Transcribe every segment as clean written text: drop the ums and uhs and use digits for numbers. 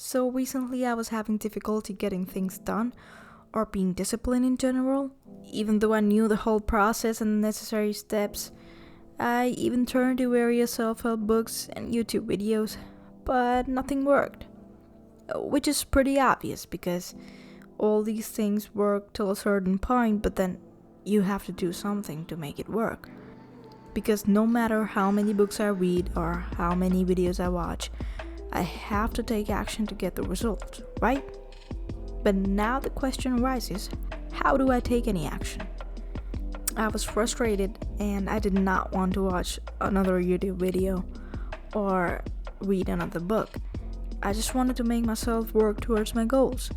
So recently I was having difficulty getting things done or being disciplined in general. Even though I knew the whole process and the necessary steps, I even turned to various self-help books and YouTube videos, but nothing worked. Which is pretty obvious because all these things work till a certain point, but then you have to do something to make it work. Because no matter how many books I read or how many videos I watch, I have to take action to get the result, right? But now the question arises, how do I take any action? I was frustrated and I did not want to watch another YouTube video or read another book. I just wanted to make myself work towards my goals.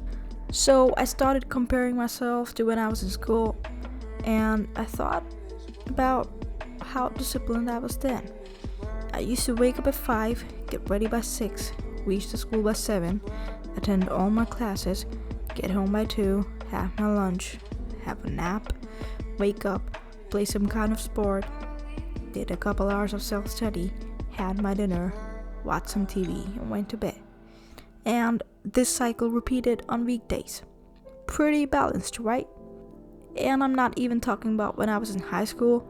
So I started comparing myself to when I was in school, and I thought about how disciplined I was then. I used to wake up at 5, get ready by 6, reach the school by 7, attend all my classes, get home by 2, have my lunch, have a nap, wake up, play some kind of sport, did a couple hours of self-study, had my dinner, watched some TV, and went to bed. And this cycle repeated on weekdays. Pretty balanced, right? And I'm not even talking about when I was in high school,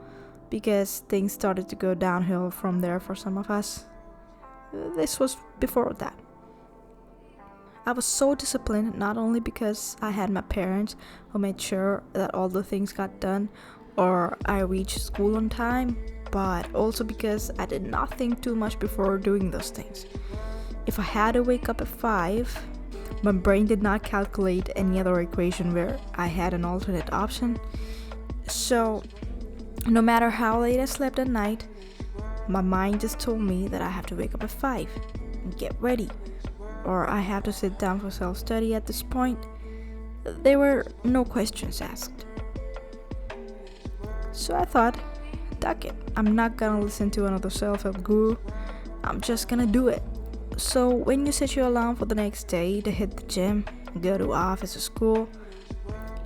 because things started to go downhill from there for some of us. This was before that. I was so disciplined not only because I had my parents who made sure that all the things got done or I reached school on time, but also because I did not think too much before doing those things. If I had to wake up at 5, my brain did not calculate any other equation where I had an alternate option. So no matter how late I slept at night, my mind just told me that I have to wake up at 5 and get ready, or I have to sit down for self-study at this point. There were no questions asked. So I thought, duck it, I'm not gonna listen to another self-help guru, I'm just gonna do it. So when you set your alarm for the next day to hit the gym, go to office or school,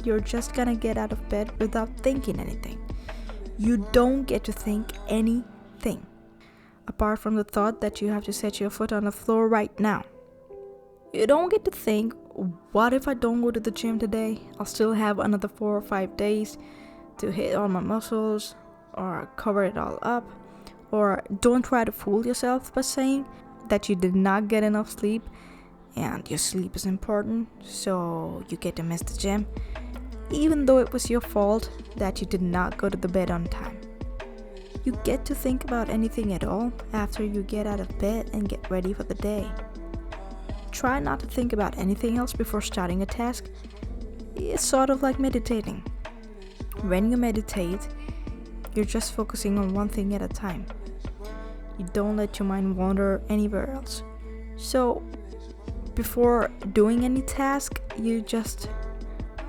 you're just gonna get out of bed without thinking anything. You don't get to think anything, apart from the thought that you have to set your foot on the floor right now. You don't get to think, what if I don't go to the gym today? I'll still have another 4 or 5 days to hit all my muscles or cover it all up. Or don't try to fool yourself by saying that you did not get enough sleep and your sleep is important, so you get to miss the gym, even though it was your fault that you did not go to the bed on time. You get to think about anything at all after you get out of bed and get ready for the day. Try not to think about anything else before starting a task. It's sort of like meditating. When you meditate, you're just focusing on one thing at a time. You don't let your mind wander anywhere else. So before doing any task, you just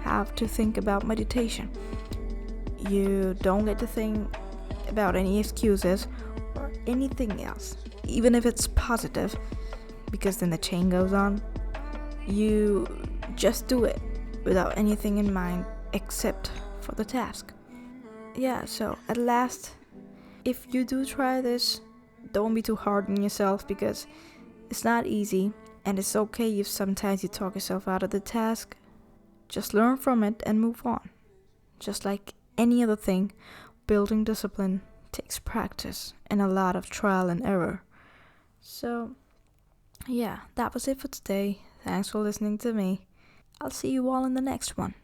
have to think about meditation. You don't get to think about any excuses or anything else, even if it's positive, because then the chain goes on. You just do it without anything in mind except for the task. Yeah, so at last, if you do try this, don't be too hard on yourself because it's not easy, and it's okay if sometimes you talk yourself out of the task. Just learn from it and move on. Just like any other thing, building discipline takes practice and a lot of trial and error. So, yeah, that was it for today. Thanks for listening to me. I'll see you all in the next one.